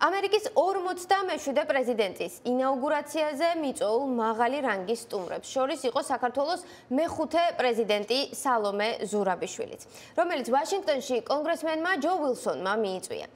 ამერიკის 47-მე პრეზიდენტის ინაუგურაციაზე მიწვეულ მაღალი რანგის სტუმრებს შორის იყო საქართველოს მეხუთე პრეზიდენტი სალომე ზურაბიშვილიც, რომელიც ვაშინგტონში კონგრესმენმა ჯო ვილსონმა მიიწვია.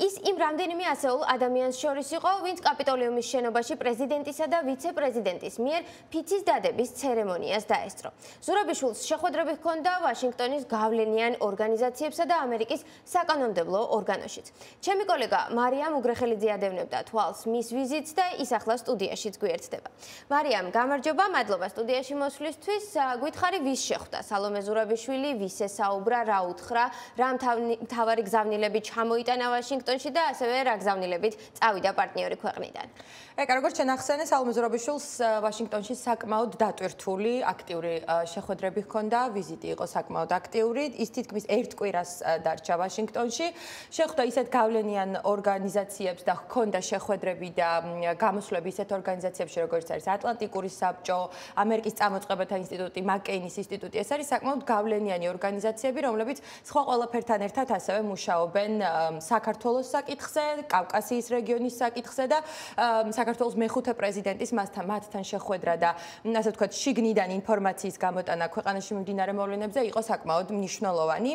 ის იმ რამდენიმე ასეულ ადამიანს შორის იყო, ვინც კაპიტოლიუმის შენობაში პრეზიდენტისა და ვიცე-პრეზიდენტის მიერ ფიცის დადების ცერემონიას დაესწრო. ზურაბიშვილს შეხვედრები ჰქონდა ვაშინგტონის გავლენიან ორგანიზაციებსა და ამერიკის საკანონმდებლო ორგანოშიც. ჩემი კოლეგა მარიამ უგრეხელიძე ადევნებდა თვალს მის ვიზიტს და ის ახლა სტუდიაშიც გვერდდება. მარიამ, გამარჯობა, მადლობა სტუდიაში მოსვლისთვის. გვითხარი, ვის შეხვდა სალომე ზურაბიშვილი, ვის ესაუბრა, რა უთხრა, რა მთავარი გზავნილები ჩამოიტანა ვაშინგტონში და ასევე რა გზავნილებით წავიდა პარტნიორი ქვეყნიდან. როგორც შენახსენე, სალომე ზურაბიშვილს ვაშინგტონში საკმაოდ დატვირთული, აქტიური შეხვედრები ჰქონდა, ვიზიტი იყო საკმაოდ აქტიური. ის თითქმის ერთ კვირას დარჩა ვაშინგტონში. შეხვდა ისეთ გავლენიან ორგანიზაციებს და ჰქონდა შეხვედრები და გამოსვლები ისეთ ორგანიზაციებში, როგორც არის ატლანტიკური საბჭო, ამერიკის წამოწყებათა ინსტიტუტი, მაკეინის ინსტიტუტი. ეს არის საკმაოდ გავლენიანი ორგანიზაციები, რომლებიც სხვა ყველაფერთან ერთად ასევე მუშაობენ საქართველოს საკითხზე, კავკასიის რეგიონის საკითხზე და საქართველოს მეხუთე პრეზიდენტის მათთან შეხვედრა და ასე ვთქვათ, შიგნიდან ინფორმაციის გამოტანა ქვეყანაში მიმდინარე მოვლენებზე იყო საკმაოდ მნიშვნელოვანი.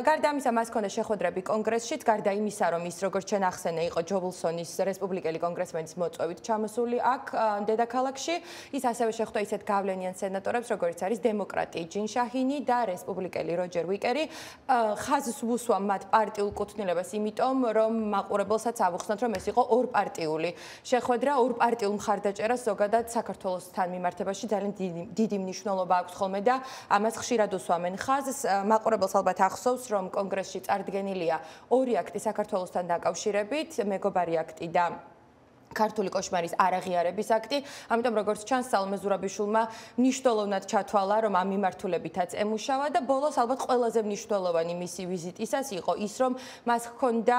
გარდა ამისა, მას ჰქონდა შეხვედრები კონგრესშიც, გარდა იმისა, რომ ის როგორც შენახსენე იყო ჯო ვილსონის რესპუბლიკელი კონგრესმენის მოწვევით ჩამოსული აქ დედაქალაქში, ის ასევე შეხვდა ისეთ გავლენიან სენატორებს, როგორც არის დემოკრატი ჯინ შაჰინი და რესპუბლიკელი როჯერ ვიკერი. ხაზს ვუსვამ მათ პარტიულ კუთვნილებას, იმიტომ რომ მაყურებელსაც ავუხსნათ, რომ ეს იყო ორპარტიული შეხვედრა, ორპარტიულ მხარდაჭერას ზოგადად საქართველოსთან მიმართებაში ძალიან დიდი მნიშვნელობა აქვს ხოლმე და ამას ხშირად უსვამენ ხაზს. მაყურებელს ალბათ ახსოვს, რომ კონგრესში წარდგენილია ორი აქტი საქართველოსთან დაკავშირებით, მეგობარი აქტი და ქართული კოშმარის არაღიარების აქტი. ამიტომ როგორც ჩანს, სალომე ზურაბიშვილმა მნიშვნელოვნად ჩათვალა, რომ ამ მიმართულებითაც ემუშავა და ბოლოს ალბათ ყველაზე მნიშვნელოვანი მისი ვიზიტისას იყო ის, რომ მას ჰქონდა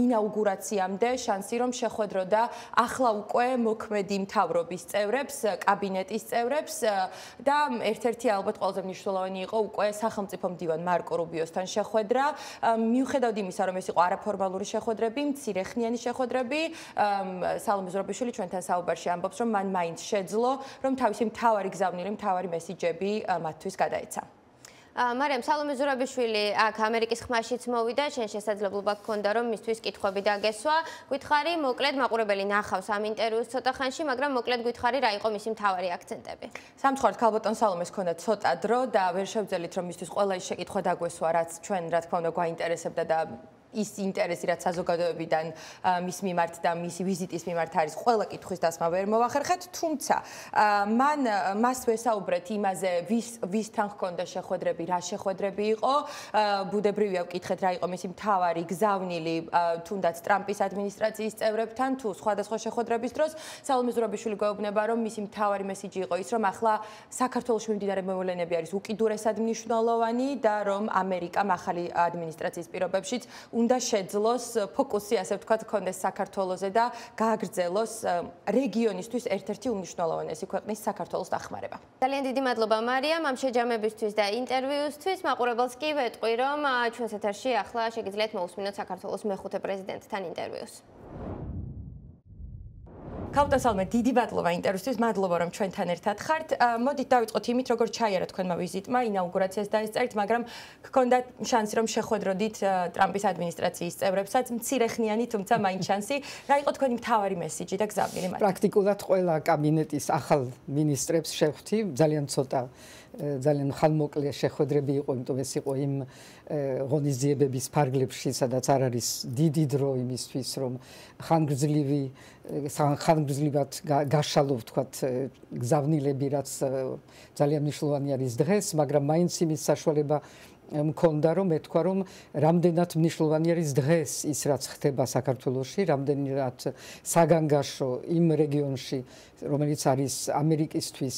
ინაუგურაციამდე შანსი, რომ შეხვედროდა ახლა უკვე მოქმედი მთავრობის წევრებს, კაბინეტის წევრებს და ერთ-ერთი ალბათ ყველაზე მნიშვნელოვანი იყო უკვე სახელმწიფო მდივან მარკო რუბიოსთან შეხვედრა. მიუხედავად იმისა, რომ ეს იყო არაფორმალური შეხვედრები, მცირეხნიანი შეხვედრები, სალომე ზურაბიშვილი ჩვენთან საუბარში ამბობს, რომ მან მაინც შეძლო, რომ თავისი მთავარი გზავნილი, მთავარი მესიჯები მათთვის გადაეცა. მარიამ, სალომე ზურაბიშვილი აქ ამერიკის ხმაშიც მოვიდა, შენ შესაძლებლობა გქონდა, რომ მისთვის კითხვები დაგესვა. გვითხარი, მოკლედ მაყურებელი ნახავს ამ ინტერვიუს ცოტა ხანში, მაგრამ მოკლედ გვითხარი, რა იყო მისი მთავარი აქცენტები. სამწუხაროდ ქალბატონ სალომეს ჰქონდა ცოტა დრო და ვერ შევძელით, რომ მისთვის ყველა ის შეკითხვა დაგვესვა, რაც ჩვენ რა თქმა უნდა გვაინტერესებდა და ის ინტერესი, რაც საზოგადოებიდან მის მიმართ და მისი ვიზიტის მიმართ არის, ყველა კითხვის დასმა ვერ მოვახერხეთ, თუმცა მას ვესაუბრეთ იმაზე, ვისთან ჰქონდა შეხვედრები, რა შეხვედრები იყო, ბუნებრივია ვკითხეთ, რა იყო მისი მთავარი გზავნილი, თუნდაც ტრამპის ადმინისტრაციის წევრებთან, თუ სხვადასხვა შეხვედრების დროს. სალომე ზურაბიშვილი გვეუბნება, რომ მისი მთავარი მესიჯი იყო ის, რომ ახლა საქართველოში მიმდინარე მოვლენები არის უკიდურესად მნიშვნელოვანი და რომ ამერიკამ ახალი ადმინისტრაციის პირობებშიც უნდა შეძლოს ფოკუსი, ასე ვთქვათ, კონდეს საქართველოზე და გააგრძელოს რეგიონისთვის ერთ-ერთი უმნიშვნელოვანესი ქვეყნის საქართველოს დახმარება. ძალიან დიდი მადლობა მარიამ ამ შეჯამებისთვის და ინტერვიუსთვის. მაყურებელს კი ვეტყვი, რომ ჩვენს ეთერში ახლა შეგიძლიათ მოусმინოთ საქართველოს მეხუთე პრეზიდენტთან ინტერვიუს. ქალბატონ სალომე, დიდი მადლობა ინტერვიუსთვის, მადლობა რომ ჩვენთან ერთად ხართ. მოდით დავიწყოთ იმით, როგორც ჩაიარა თქვენმა ვიზიტმა, ინაუგურაციას დაესწრეთ, მაგრამ გქონდა შანსი რომ შეხვედროდით ტრამპის ადმინისტრაციის წევრებსაც, მცირეხნიანი, თუმცა მაინც შანსი. რა იყო თქვენი მთავარი მესიჯი და გზავნილი მათ? პრაქტიკულად ყველა კაბინეტის ახალ მინისტრებს შევხვდი, ძალიან ცოტა ძალიან ხანმოკლე შეხვედრები იყო, იმიტომ ეს იყო იმ ღონისძიებების ფარგლებში, სადაც არ არის დიდი დრო იმისთვის, რომ ხანგრძლივად გაშალო, ვთქვათ, გზავნილები, რაც ძალიან მნიშვნელოვანი არის დღეს, მაგრამ მაინც იმის საშუალება მქონდა, რომ ეთქვა, რომ რამდენად მნიშვნელოვანი არის დღეს ის, რაც ხდება საქართველოში, რამდენად საგანგაშო იმ რეგიონში, რომელიც არის ამერიკისთვის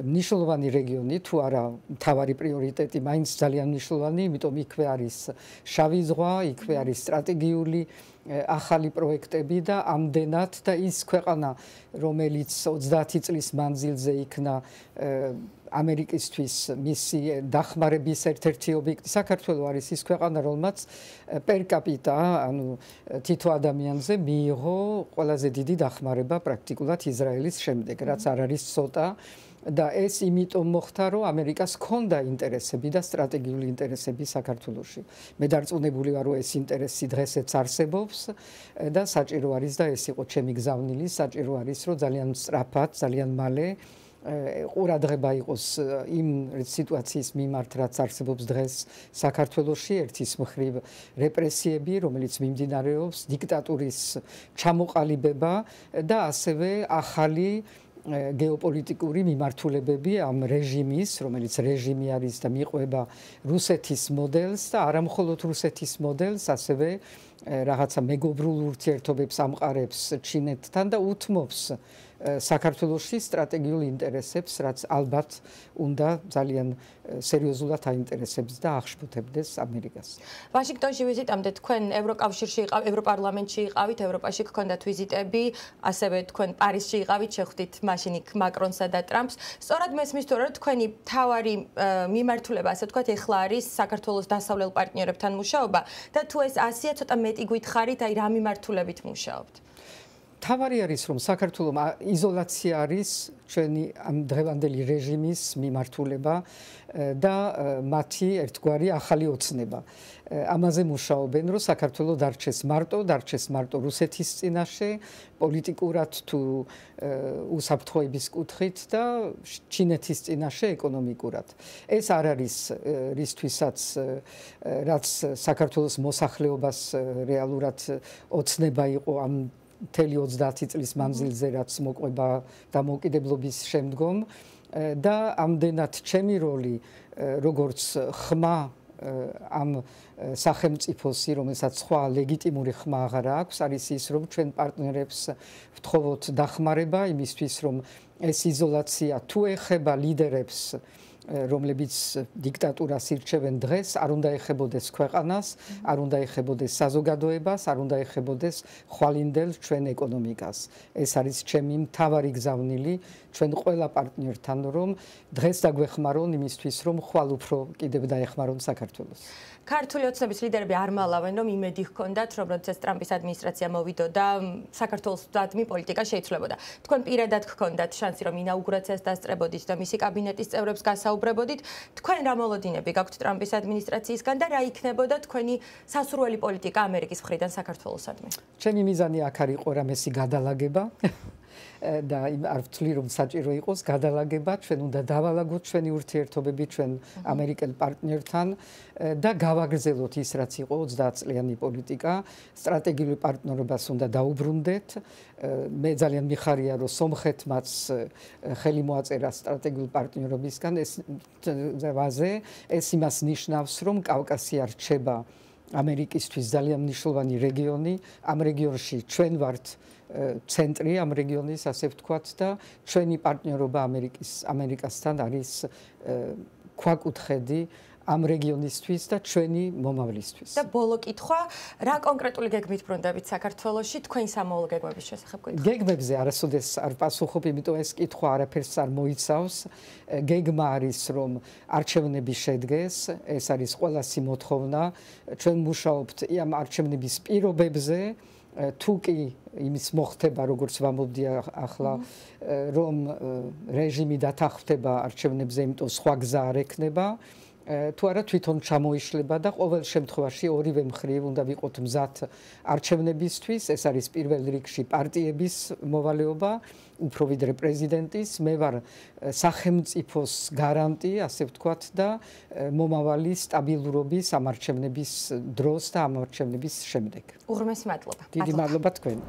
მნიშვნელოვანი რეგიონი, თუ არა მთავარი პრიორიტეტი, მაინც ძალიან მნიშვნელოვანი, იმიტომ იქვე არის შავი ზღვა, იქვე არის სტრატეგიული ახალი პროექტები და ამდენად და ის ქვეყანა, რომელიც 30 წლის მანძილზე იქნა ამერიკისთვის მისი დახმარების ერთ-ერთი ობიექტი საქართველო არის ის ქვეყანა, რომელმაც per capita, ანუ თითო ადამიანზე მიიღო ყველაზე დიდი დახმარება პრაქტიკულად ისრაელის შემდეგ, რაც არ არის ცოტა. და ეს იმიტომ მოხდა, რომ ამერიკას ჰქონდა ინტერესები და სტრატეგიული ინტერესები საქართველოში. მე დარწმუნებული ვარ, რომ ეს ინტერესი დღესაც არსებობს და საჭირო არის და ეს იყო ჩემი გზავნილი, საჭირო არის, რომ ძალიან სწრაფად, ძალიან მალე ყურადღება იყოს იმ სიტუაციის მიმართ, რაც არსებობს დღეს საქართველოში, ერთის მხრივ რეპრესიები, რომელიც მიმდინარეობს, დიქტატურის ჩამოყალიბება და ასევე ახალი გეოპოლიტიკური მიმართულებები ამ რეჟიმის, რომელიც რეჟიმი არის და მიყვება რუსეთის მოდელს და არა მხოლოდ რუსეთის მოდელს, ასევე რაღაცა მეგობრულ ურთიერთობებს ამყარებს ჩინეთთან და უთმობს საქართველოში სტრატეგიულ ინტერესებს, რაც ალბათ უნდა ძალიან სერიოზულად აინტერესებს და აღშფოთებდეს ამერიკას. ვაშინგტონში ვიზიტამდე თქვენ ევროკავშირში იყავით, ევროპარლამენტში იყავით, ევროპაში გქონდათ ვიზიტები, ასევე თქვენ პარიზში იყავით, შეხვდით მაშინ იქ მაკრონსა და ტრამპს. სწორად მესმის თუ რა თქვენი მთავარი მიმართულება, ასე ვთქვათ, ეხლა არის საქართველოს დასავლელ პარტნიორებთან მუშაობა და თუ ეს ასია, ცოტა მეტი გითხარით, აი რა მიმართულებით მუშაობთ? თავარი არის, რომ საქართველოს იზოლაცია არის ჩვენი ამ დღევანდელი რეჟიმის მიმართულება და მათი ერთგვარი ახალი ოცნება. ამაზე მუშაობენ, რომ საქართველოს დარჩეს მარტო რუსეთის წინაშე, პოლიტიკურად თუ უსაფრთხოების კუთხით და ჩინეთის წინაშე ეკონომიკურად. ეს არ არის რისთვისაც, რაც საქართველოს მოსახლეობას რეალურად ოცნება იყო ამ მთელი 30 წლის მანძილზე, რაც მოყვება დამოუკიდებლობის შემდგომ და ამდენად ჩემი როლი როგორც ხმა ამ სახელმწიფოსი, რომელსაც სხვა ლეგიტიმური ხმა აღარ აქვს, არის ის, რომ ჩვენ პარტნიორებს ვთხოვოთ დახმარება იმისთვის, რომ ეს იზოლაცია თუ ეხება ლიდერებს, რომლებიც დიქტატურას ირჩევენ დღეს, არ უნდა ეხებოდეს ქვეყანას, არ უნდა ეხებოდეს საზოგადოებას, არ უნდა ეხებოდეს ხვალინდელ ჩვენ ეკონომიკას. ეს არის ჩემი მთავარი გზავნილი ჩვენ ყველა პარტნიორთან, რომ დღეს დაგვეხმარონ იმისთვის, რომ ხვალ უფრო კიდევ დაეხმარონ საქართველოს. ქართული ოცნების ლიდერები არ მალავენ, რომ იმედი ჰქონდათ, რომ როდესაც ტრამპის ადმინისტრაცია მოვიდოდა, საქართველოს დადმი პოლიტიკა შეიცვლებოდა. თქვენ პირადად გქონდათ შანსი, რომ ინაუგურაციას დასწრებოდით და მისი კაბინეტის წევრებს გასაუბრებოდით. თქვენ რა მოლოდინები გაქვთ ტრამპის ადმინისტრაციისგან და რა იქნებოდა თქვენი სასურველი პოლიტიკა ამერიკის მხრიდან საქართველოსადმი? ჩემი მიზანი აქ არ იყო რამესი გადალაგება. და არ ვთვლი, რომ საჭირო იყოს გადალაგება, ჩვენ უნდა დავალაგოთ ჩვენი ურთიერთობები ჩვენ ამერიკელ პარტნიორთან და გავაგრძელოთ ის, რაც იყო 30 წლიანი პოლიტიკა, სტრატეგიული პარტნიორობას უნდა დაუბრუნდეთ. მე ძალიან მიხარია, რომ სომხეთმაც ხელი მოაწერა სტრატეგიული პარტნიორობისგან, ეს იმას ნიშნავს, რომ კავკასია რჩება ამერიკისთვის ძალიან მნიშვნელოვანი რეგიონი, ამ რეგიონში ჩვენ ვართ ცენტრი ამ რეგიონის, ასე ვთქვათ და ჩვენი პარტნიორობა ამერიკასთან არის ქვაკუთხედი ამ რეგიონისთვის და ჩვენი მომავლისთვის. და ბოლო კითხვა, რა კონკრეტული გეგმით ბრუნდებით საქართველოში თქვენი სამოვალო გეგმების შესახებ გითხრათ? გეგმებზე არასოდეს არ პასუხობ, იმიტომ ეს კითხვა არაფერს არ მოიცავს. გეგმა არის, რომ არჩევნები შედგეს, ეს არის ყველასი მოთხოვნა. ჩვენ მუშაობთ ამ არჩევნების პირობებზე. თუ კი იმის მოხდება, როგორც ვამბობდი ახლა, რომ რეჟიმი დათანხმდება არჩევნებზე, იმიტომ სხვა გზა არ ექნება, თუ არა თვითონ ჩამოიშლება და ყოველ შემთხვევაში ორივე მხრივ უნდა ვიყოთ მზად არჩევნებისთვის. ეს არის პირველ რიგში პარტიების მოვალეობა, უფრო ვიდრე პრეზიდენტის. მე ვარ სახელმწიფოს გარანტი, ასე ვთქვათ და მომავალი სტაბილურობის ამ არჩევნების დროს და ამ არჩევნების შემდეგ. უღრმესი მადლობა. დიდი მადლობა თქვენ.